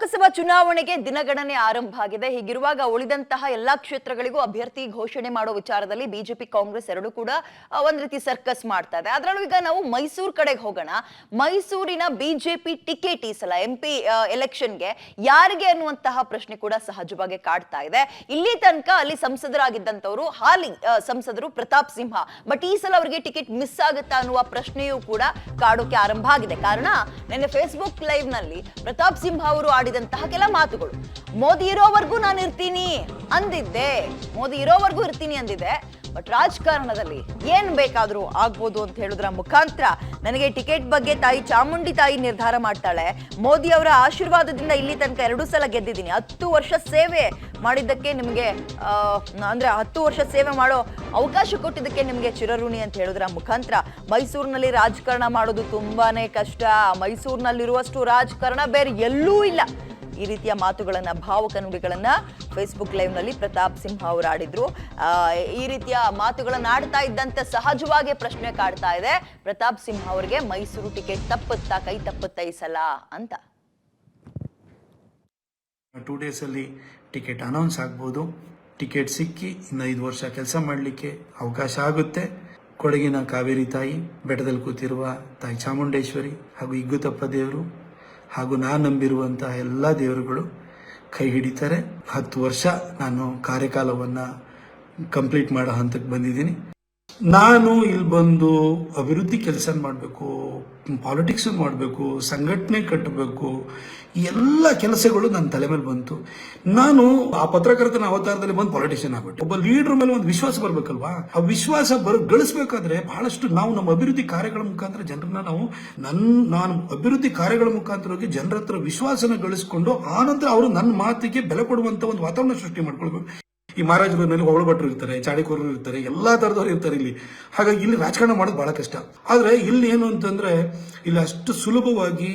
ಲೋಕಸಭಾ ಚುನಾವಣೆಗೆ ದಿನಗಣನೆ ಆರಂಭ ಆಗಿದೆ. ಹೀಗಿರುವಾಗ ಉಳಿದಂತಹ ಎಲ್ಲಾ ಕ್ಷೇತ್ರಗಳಿಗೂ ಅಭ್ಯರ್ಥಿ ಘೋಷಣೆ ಮಾಡೋ ವಿಚಾರದಲ್ಲಿ ಬಿಜೆಪಿ ಕಾಂಗ್ರೆಸ್ ಎರಡೂ ಕೂಡ ಒಂದ್ ರೀತಿ ಸರ್ಕಸ್ ಮಾಡ್ತಾ ಇದೆ. ಅದರಲ್ಲೂ ಈಗ ನಾವು ಮೈಸೂರು ಕಡೆಗೆ ಹೋಗೋಣ. ಮೈಸೂರಿನ ಬಿಜೆಪಿ ಟಿಕೆಟ್ ಈ ಸಲ ಎಂಪಿ ಎಲೆಕ್ಷನ್ಗೆ ಯಾರಿಗೆ ಅನ್ನುವಂತಹ ಪ್ರಶ್ನೆ ಕೂಡ ಸಹಜವಾಗಿ ಕಾಡ್ತಾ ಇದೆ. ಇಲ್ಲಿ ತನಕ ಅಲ್ಲಿ ಸಂಸದರಾಗಿದ್ದಂತವರು ಹಾಲಿ ಸಂಸದರು ಪ್ರತಾಪ್ ಸಿಂಹ, ಬಟ್ ಈ ಸಲ ಅವರಿಗೆ ಟಿಕೆಟ್ ಮಿಸ್ ಆಗುತ್ತಾ ಅನ್ನುವ ಪ್ರಶ್ನೆಯೂ ಕೂಡ ಕಾಡೋಕೆ ಆರಂಭ ಆಗಿದೆ. ಕಾರಣ ನಿನ್ನೆ ಫೇಸ್ಬುಕ್ ಲೈವ್ ನಲ್ಲಿ ಪ್ರತಾಪ್ ಸಿಂಹ ಅವರು ಆಡಿದಂತಹ ಕೆಲ ಮಾತುಗಳು. ಮೋದಿ ಇರೋವರೆಗೂ ನಾನು ಇರ್ತೀನಿ ಅಂದಿದ್ದೆ, ಮೋದಿ ಇರೋವರೆಗೂ ಇರ್ತೀನಿ ಅಂದಿದ್ದೆ, ಬಟ್ ರಾಜಕಾರಣದಲ್ಲಿ ಏನ್ ಬೇಕಾದ್ರೂ ಆಗ್ಬೋದು ಅಂತ ಹೇಳುದ್ರ ಮುಖಾಂತರ ನನಗೆ ಟಿಕೆಟ್ ಬಗ್ಗೆ ತಾಯಿ ಚಾಮುಂಡಿ ತಾಯಿ ನಿರ್ಧಾರ ಮಾಡ್ತಾಳೆ. ಮೋದಿ ಅವರ ಆಶೀರ್ವಾದದಿಂದ ಇಲ್ಲಿ ತನಕ 2 ಸಲ ಗೆದ್ದಿದ್ದೀನಿ. 10 ವರ್ಷ ಸೇವೆ ಮಾಡಿದ್ದಕ್ಕೆ ನಿಮಗೆ ಅಂದ್ರೆ 10 ವರ್ಷ ಸೇವೆ ಮಾಡೋ ಅವಕಾಶ ಕೊಟ್ಟಿದ್ದಕ್ಕೆ ನಿಮಗೆ ಚಿರಋಣಿ ಅಂತ ಹೇಳುದ್ರ ಮುಖಾಂತರ ಮೈಸೂರಿನಲ್ಲಿ ರಾಜಕಾರಣ ಮಾಡೋದು ತುಂಬಾನೇ ಕಷ್ಟ, ಮೈಸೂರಿನಲ್ಲಿರುವಷ್ಟು ರಾಜಕಾರಣ ಬೇರೆ ಎಲ್ಲೂ ಇಲ್ಲ, ಈ ರೀತಿಯ ಮಾತುಗಳನ್ನ, ಭಾವುಕ ನುಡಿಗಳನ್ನ ಫೇಸ್ಬುಕ್ ಲೈವ್ ನಲ್ಲಿ ಪ್ರತಾಪ್ ಸಿಂಹ ಅವರು ಆಡಿದ್ರು. ಈ ರೀತಿಯ ಮಾತುಗಳನ್ನ ಆಡ್ತಾ ಇದ್ದಂತೆ ಸಹಜವಾಗಿ ಪ್ರಶ್ನೆ ಕಾಡ್ತಾ ಇದೆ, ಪ್ರತಾಪ್ ಸಿಂಹ ಅವರಿಗೆ ಮೈಸೂರು ಟಿಕೆಟ್ ತಪ್ಪುತ್ತಾ, ಕೈ ತಪ್ಪುತ್ತಾ ಈ ಸಲ ಅಂತ. 2 days ಅಲ್ಲಿ ಟಿಕೆಟ್ ಅನೌನ್ಸ್ ಆಗ್ಬೋದು. ಟಿಕೆಟ್ ಸಿಕ್ಕಿ ಇನ್ನು 5 ವರ್ಷ ಕೆಲಸ ಮಾಡಲಿಕ್ಕೆ ಅವಕಾಶ ಆಗುತ್ತೆ. ಕೊಡಗಿನ ಕಾವೇರಿ ತಾಯಿ, ಬೆಟ್ಟದಲ್ಲಿ ಕೂತಿರುವ ತಾಯಿ ಚಾಮುಂಡೇಶ್ವರಿ ಹಾಗೂ ಇಗ್ಗುತಪ್ಪ ದೇವರು ಹಾಗೂ ನಾನು ನಂಬಿರುವಂತಹ ಎಲ್ಲ ದೇವರುಗಳು ಕೈ ಹಿಡಿತಾರೆ. 10 ವರ್ಷ ನಾನು ಕಾರ್ಯಕಾಲವನ್ನು ಕಂಪ್ಲೀಟ್ ಮಾಡೋ ಹಂತಕ್ಕೆ ಬಂದಿದ್ದೀನಿ. ನಾನು ಇಲ್ಲಿ ಬಂದು ಅಭಿವೃದ್ಧಿ ಕೆಲಸ ಮಾಡಬೇಕು, ಪಾಲಿಟಿಕ್ಸ್ ಮಾಡಬೇಕು, ಸಂಘಟನೆ ಕಟ್ಟಬೇಕು, ಎಲ್ಲ ಕೆಲಸಗಳು ನನ್ನ ತಲೆ ಮೇಲೆ ಬಂತು. ನಾನು ಆ ಪತ್ರಕರ್ತನ ಅವತಾರದಲ್ಲಿ ಬಂದು ಪಾಲಿಟಿಷಿಯನ್ ಆಗ್ಬಿಟ್ಟು ಒಬ್ಬ ಲೀಡರ್ ಮೇಲೆ ಒಂದು ವಿಶ್ವಾಸ ಬರ್ಬೇಕಲ್ವಾ. ಆ ವಿಶ್ವಾಸ ಗಳಿಸಬೇಕಾದ್ರೆ ಬಹಳಷ್ಟು ನಾವು ನಮ್ಮ ಅಭಿವೃದ್ಧಿ ಕಾರ್ಯಗಳ ಮುಖಾಂತರ ಜನರನ್ನ ನಾನು ಅಭಿವೃದ್ಧಿ ಕಾರ್ಯಗಳ ಮುಖಾಂತರ ಹೋಗಿ ಜನರ ಹತ್ರ ವಿಶ್ವಾಸನ ಗಳಿಸಿಕೊಂಡು ಆನಂತರ ಅವರು ನನ್ನ ಮಾತಿಗೆ ಬೆಲೆ ಕೊಡುವಂತ ಒಂದು ವಾತಾವರಣ ಸೃಷ್ಟಿ ಮಾಡ್ಕೊಳ್ಬೇಕು. ಈ ಮಹಾರಾಜರಲ್ಲಿ ಹೊಗಳು ಭಟ್ರು ಇರ್ತಾರೆ, ಚಾಡಿಕೋರರು ಇರ್ತಾರೆ, ಎಲ್ಲಾ ತರದವ್ರು ಇರ್ತಾರೆ ಇಲ್ಲಿ. ಹಾಗಾಗಿ ಇಲ್ಲಿ ರಾಜಕಾರಣ ಮಾಡೋದು ಬಹಳ ಕಷ್ಟ. ಆದ್ರೆ ಇಲ್ಲಿ ಏನು ಅಂತಂದ್ರೆ ಇಲ್ಲಿ ಅಷ್ಟು ಸುಲಭವಾಗಿ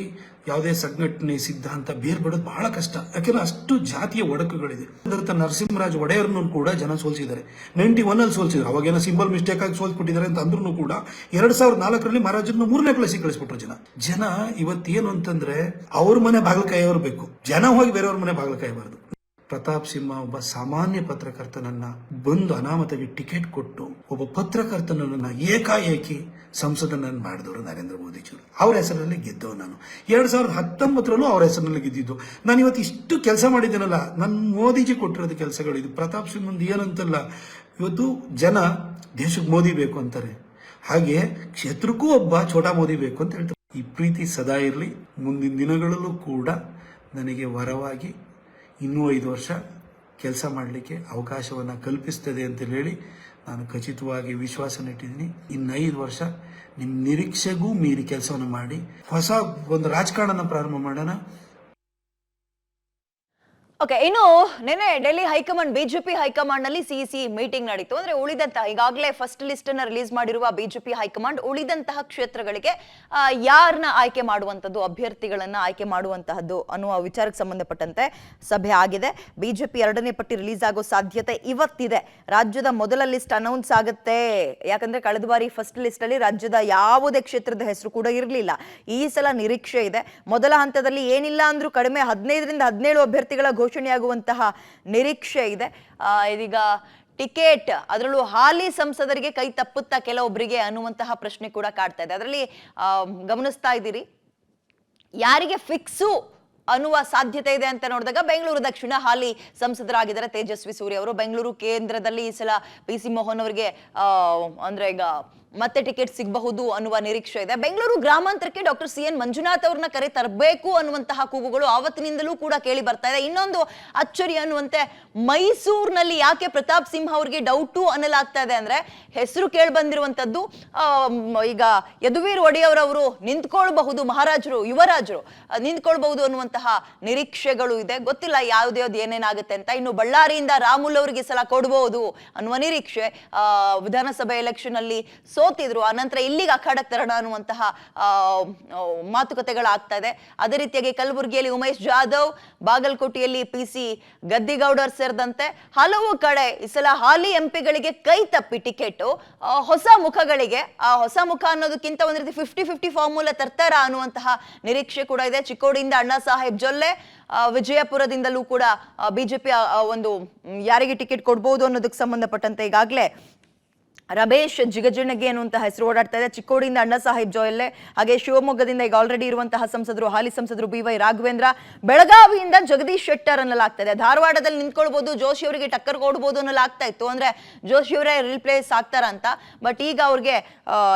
ಯಾವುದೇ ಸಂಘಟನೆ ಸಿದ್ಧಾಂತ ಬೇರ್ಬಿಡೋದು ಬಹಳ ಕಷ್ಟ. ಯಾಕೆಂದ್ರೆ ಅಷ್ಟು ಜಾತಿಯ ಒಡಕುಗಳಿದೆ. ನರಸಿಂಹರಾಜ ಒಡೆಯರ್ನು ಕೂಡ ಜನ ಸೋಲ್ಸಿದ್ದಾರೆ. 91 ಅಲ್ಲಿ ಸೋಲ್ಸಿದ್ರು. ಅವಾಗೇನೋ ಸಿಂಬಲ್ ಮಿಸ್ಟೇಕ್ ಆಗಿ ಸೋಲ್ಸ್ಬಿಟ್ಟಿದ್ದಾರೆ ಅಂತ ಅಂದ್ರೂ ಕೂಡ 2004ರಲ್ಲಿ ಮಹಾರಾಜರನ್ನು 3ನೇ ಪ್ಲೇಸಿಗೆ ಕಳಿಸ್ಬಿಟ್ರು ಜನ. ಇವತ್ತೇನು ಅಂತಂದ್ರೆ ಅವ್ರ ಮನೆ ಬಾಗಲಕಾಯಿಯವರು ಬೇಕು, ಜನ ಹೋಗಿ ಬೇರೆಯವ್ರ ಮನೆ ಬಾಗಲಕಾಯಬಾರದು. ಪ್ರತಾಪ್ ಸಿಂಹ ಒಬ್ಬ ಸಾಮಾನ್ಯ ಪತ್ರಕರ್ತನನ್ನ ಬಂದು ಅನಾಮತಾಗಿ ಟಿಕೆಟ್ ಕೊಟ್ಟು ಒಬ್ಬ ಪತ್ರಕರ್ತನನ್ನ ಏಕಾಏಕಿ ಸಂಸದನನ್ನು ಮಾಡಿದವರು ನರೇಂದ್ರ ಮೋದಿಜಿಯವರು. ಅವ್ರ ಹೆಸರಲ್ಲಿ ಗೆದ್ದವು ನಾನು. 2019ರಲ್ಲೂ ಅವ್ರ ಹೆಸರಿನಲ್ಲಿ ಗೆದ್ದಿದ್ದು. ನಾನು ಇವತ್ತು ಇಷ್ಟು ಕೆಲಸ ಮಾಡಿದ್ದೇನಲ್ಲ, ನನ್ನ ಮೋದಿಜಿ ಕೊಟ್ಟಿರೋದು ಕೆಲಸಗಳು ಇದು. ಪ್ರತಾಪ್ ಸಿಂಹಂದು ಏನಂತಲ್ಲ, ಇವತ್ತು ಜನ ದೇಶಕ್ಕೆ ಮೋದಿ ಬೇಕು ಅಂತಾರೆ, ಹಾಗೆ ಕ್ಷೇತ್ರಕ್ಕೂ ಒಬ್ಬ ಛೋಟಾ ಮೋದಿ ಬೇಕು ಅಂತ ಹೇಳ್ತಾರೆ. ಈ ಪ್ರೀತಿ ಸದಾ ಇರಲಿ. ಮುಂದಿನ ದಿನಗಳಲ್ಲೂ ಕೂಡ ನನಗೆ ವರವಾಗಿ ಇನ್ನೂ 5 ವರ್ಷ ಕೆಲಸ ಮಾಡಲಿಕ್ಕೆ ಅವಕಾಶವನ್ನು ಕಲ್ಪಿಸ್ತದೆ ಅಂತ ಹೇಳಿ ನಾನು ಖಚಿತವಾಗಿ ವಿಶ್ವಾಸ ಇಟ್ಟಿದ್ದೀನಿ. ಇನ್ನು 5 ವರ್ಷ ನಿಮ್ಮ ನಿರೀಕ್ಷೆಗೂ ಮೀರಿ ಕೆಲಸವನ್ನು ಮಾಡಿ ಹೊಸ ಒಂದು ರಾಜಕಾರಣ ಪ್ರಾರಂಭ ಮಾಡೋಣ. ಓಕೆ, ಇನ್ನು ನೆನೆ ಡೆಲ್ಲಿ ಹೈಕಮಾಂಡ್, ಬಿಜೆಪಿ ಹೈಕಮಾಂಡ್ ನಲ್ಲಿ ಸಿಇಸಿ ಮೀಟಿಂಗ್ ನಡೀತು. ಅಂದ್ರೆ ಉಳಿದಂತಹ ಈಗಾಗಲೇ ಫಸ್ಟ್ ಲಿಸ್ಟ್ ಅನ್ನ ರಿಲೀಸ್ ಮಾಡಿರುವ ಬಿಜೆಪಿ ಹೈಕಮಾಂಡ್ ಉಳಿದಂತಹ ಕ್ಷೇತ್ರಗಳಿಗೆ ಯಾರನ್ನ ಆಯ್ಕೆ ಮಾಡುವಂತದ್ದು, ಅಭ್ಯರ್ಥಿಗಳನ್ನ ಆಯ್ಕೆ ಮಾಡುವಂತಹದ್ದು ಅನ್ನುವ ವಿಚಾರಕ್ಕೆ ಸಂಬಂಧಪಟ್ಟಂತೆ ಸಭೆ ಆಗಿದೆ. ಬಿಜೆಪಿ 2ನೇ ಪಟ್ಟಿ ರಿಲೀಸ್ ಆಗೋ ಸಾಧ್ಯತೆ ಇವತ್ತಿದೆ. ರಾಜ್ಯದ ಮೊದಲ ಲಿಸ್ಟ್ ಅನೌನ್ಸ್ ಆಗುತ್ತೆ. ಯಾಕಂದ್ರೆ ಕಳೆದ ಬಾರಿ ಫಸ್ಟ್ ಲಿಸ್ಟ್ ಅಲ್ಲಿ ರಾಜ್ಯದ ಯಾವುದೇ ಕ್ಷೇತ್ರದ ಹೆಸರು ಕೂಡ ಇರಲಿಲ್ಲ. ಈ ಸಲ ನಿರೀಕ್ಷೆ ಇದೆ. ಮೊದಲ ಹಂತದಲ್ಲಿ ಏನಿಲ್ಲ ಅಂದ್ರೂ ಕಡಿಮೆ 15ರಿಂದ 17 ಅಭ್ಯರ್ಥಿಗಳ ಘೋಷಣೆಯಾಗುವಂತಹ ನಿರೀಕ್ಷೆ ಇದೆ. ಇದೀಗ ಟಿಕೆಟ್, ಅದರಲ್ಲೂ ಹಾಲಿ ಸಂಸದರಿಗೆ ಕೈ ತಪ್ಪುತ್ತಾ ಕೆಲವೊಬ್ಬರಿಗೆ ಅನ್ನುವಂತಹ ಪ್ರಶ್ನೆ ಕೂಡ ಕಾಡ್ತಾ ಇದೆ. ಅದರಲ್ಲಿ ಗಮನಿಸ್ತಾ ಇದ್ದೀರಿ, ಯಾರಿಗೆ ಫಿಕ್ಸು ಅನ್ನುವ ಸಾಧ್ಯತೆ ಇದೆ ಅಂತ ನೋಡಿದಾಗ ಬೆಂಗಳೂರು ದಕ್ಷಿಣ ಹಾಲಿ ಸಂಸದರಾಗಿದ್ದಾರೆ ತೇಜಸ್ವಿ ಸೂರ್ಯ ಅವರು. ಬೆಂಗಳೂರು ಕೇಂದ್ರದಲ್ಲಿ ಈ ಸಲ PC ಮೋಹನ್ ಅವರಿಗೆ ಅಂದ್ರೆ ಈಗ ಮತ್ತೆ ಟಿಕೆಟ್ ಸಿಗಬಹುದು ಅನ್ನುವ ನಿರೀಕ್ಷೆ ಇದೆ. ಬೆಂಗಳೂರು ಗ್ರಾಮಾಂತರಕ್ಕೆ ಡಾಕ್ಟರ್ CN ಮಂಜುನಾಥ್ ಅವ್ರನ್ನ ಕರೆ ತರಬೇಕು ಅನ್ನುವಂತಹ ಕೂಗುಗಳು ಆವತ್ತಿನಿಂದಲೂ ಕೂಡ ಕೇಳಿ ಬರ್ತಾ ಇದೆ. ಇನ್ನೊಂದು ಅಚ್ಚರಿ ಅನ್ನುವಂತೆ ಮೈಸೂರಿನಲ್ಲಿ ಯಾಕೆ ಪ್ರತಾಪ್ ಸಿಂಹ ಅವರಿಗೆ ಡೌಟು ಅನ್ನಲಾಗ್ತಾ ಇದೆ ಅಂದ್ರೆ, ಹೆಸರು ಕೇಳಿ ಬಂದಿರುವಂತದ್ದು ಈಗ ಯದುವೀರ್ ಒಡೆಯರವರು ನಿಂತ್ಕೊಳ್ಬಹುದು, ಮಹಾರಾಜರು ಯುವರಾಜರು ನಿಂತ್ಕೊಳ್ಬಹುದು ಅನ್ನುವಂತಹ ನಿರೀಕ್ಷೆಗಳು ಇದೆ. ಗೊತ್ತಿಲ್ಲ ಯಾವ್ದು ಏನೇನಾಗುತ್ತೆ ಅಂತ. ಇನ್ನು ಬಳ್ಳಾರಿಯಿಂದ ರಾಮುಲ್ ಅವರಿಗೆ ಸಲ ಕೊಡಬಹುದು ಅನ್ನುವ ನಿರೀಕ್ಷೆ. ವಿಧಾನಸಭೆ ಎಲೆಕ್ಷನ್ ಅಲ್ಲಿ ಸೋತಿದ್ರು, ಆನಂತರ ಇಲ್ಲಿಗೆ ಅಖಾಡಕ್ಕೆ ತರೋಣ ಅನ್ನುವಂತಹ ಮಾತುಕತೆಗಳಾಗ್ತಾ ಇದೆ. ಅದೇ ರೀತಿಯಾಗಿ ಕಲಬುರಗಿಯಲ್ಲಿ ಉಮೇಶ್ ಜಾಧವ್, ಬಾಗಲಕೋಟೆಯಲ್ಲಿ PC ಗದ್ದಿಗೌಡರ್ ಸೇರಿದಂತೆ ಹಲವು ಕಡೆ ಈ ಸಲ ಹಾಲಿ ಎಂಪಿಗಳಿಗೆ ಕೈ ತಪ್ಪಿ ಟಿಕೆಟ್ ಹೊಸ ಮುಖಗಳಿಗೆ, ಆ ಹೊಸ ಮುಖ ಅನ್ನೋದಕ್ಕಿಂತ ಒಂದ್ ರೀತಿ 50-50 ಫಾರ್ಮುಲಾ ತರ್ತಾರ ಅನ್ನುವಂತಹ ನಿರೀಕ್ಷೆ ಕೂಡ ಇದೆ. ಚಿಕ್ಕೋಡಿಯಿಂದ ಅಣ್ಣಾ ಸಾಹೇಬ್ ಜೊಲ್ಲೆ, ವಿಜಯಪುರದಿಂದಲೂ ಕೂಡ ಬಿಜೆಪಿ ಒಂದು ಯಾರಿಗೆ ಟಿಕೆಟ್ ಕೊಡ್ಬೋದು ಅನ್ನೋದಕ್ಕೆ ಸಂಬಂಧಪಟ್ಟಂತೆ ಈಗಾಗಲೇ ರಮೇಶ್ ಜಿಗಜಿಣಗಿ ಅನ್ನುವಂತಹ ಹೆಸರು ಓಡಾಡ್ತಾ ಇದೆ. ಚಿಕ್ಕೋಡಿಯಿಂದ ಅಣ್ಣಾ ಸಾಹೇಬ್ ಜೊಲ್ಲೆ, ಹಾಗೆ ಶಿವಮೊಗ್ಗದಿಂದ ಈಗ ಆಲ್ರೆಡಿ ಇರುವಂತಹ ಸಂಸದರು, ಹಾಲಿ ಸಂಸದರು BY ರಾಘವೇಂದ್ರ, ಬೆಳಗಾವಿಯಿಂದ ಜಗದೀಶ್ ಶೆಟ್ಟರ್ ಅನ್ನಲಾಗ್ತಾ ಇದೆ. ಧಾರವಾಡದಲ್ಲಿ ನಿಂತ್ಕೊಳ್ಬಹುದು, ಜೋಶಿ ಅವರಿಗೆ ಟಕ್ಕರ್ ಕೊಡ್ಬೋದು ಅನ್ನಲಾಗ್ತಾ ಇತ್ತು, ಅಂದ್ರೆ ಜೋಶಿ ಅವರೇ ರಿಪ್ಲೇಸ್ ಆಗ್ತಾರ ಅಂತ. ಬಟ್ ಈಗ ಅವ್ರಿಗೆ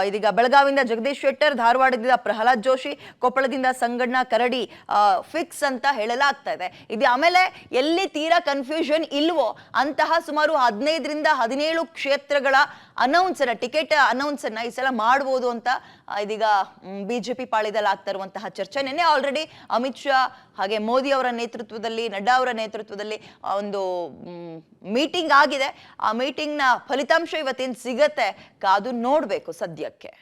ಇದೀಗ ಬೆಳಗಾವಿಯಿಂದ ಜಗದೀಶ್ ಶೆಟ್ಟರ್, ಧಾರವಾಡದಿಂದ ಪ್ರಹ್ಲಾದ್ ಜೋಶಿ, ಕೊಪ್ಪಳದಿಂದ ಸಂಗಣ್ಣ ಕರಡಿ ಫಿಕ್ಸ್ ಅಂತ ಹೇಳಲಾಗ್ತಾ ಇದೆ. ಇದು ಆಮೇಲೆ ಎಲ್ಲಿ ತೀರಾ ಕನ್ಫ್ಯೂಷನ್ ಇಲ್ವೋ ಅಂತಹ ಸುಮಾರು 15ರಿಂದ 17 ಕ್ಷೇತ್ರಗಳ ಟಿಕೆಟ್ ಅನೌನ್ಸ್ ಅನ್ನ ಈ ಸಲ ಮಾಡಬಹುದು ಅಂತ ಇದೀಗ ಬಿಜೆಪಿ ಪಾಳಿದಲ್ಲಿ ಆಗ್ತಾ ಇರುವಂತಹ ಚರ್ಚೆ. ನಿನ್ನೆ ಆಲ್ರೆಡಿ ಅಮಿತ್ ಶಾ ಹಾಗೆ ಮೋದಿ ಅವರ ನೇತೃತ್ವದಲ್ಲಿ, ನಡ್ಡಾ ಅವರ ನೇತೃತ್ವದಲ್ಲಿ ಒಂದು ಮೀಟಿಂಗ್ ಆಗಿದೆ. ಆ ಮೀಟಿಂಗ್ ನ ಫಲಿತಾಂಶ ಇವತ್ತೇನು ಸಿಗತ್ತೆ ಕಾದು ನೋಡ್ಬೇಕು ಸದ್ಯಕ್ಕೆ.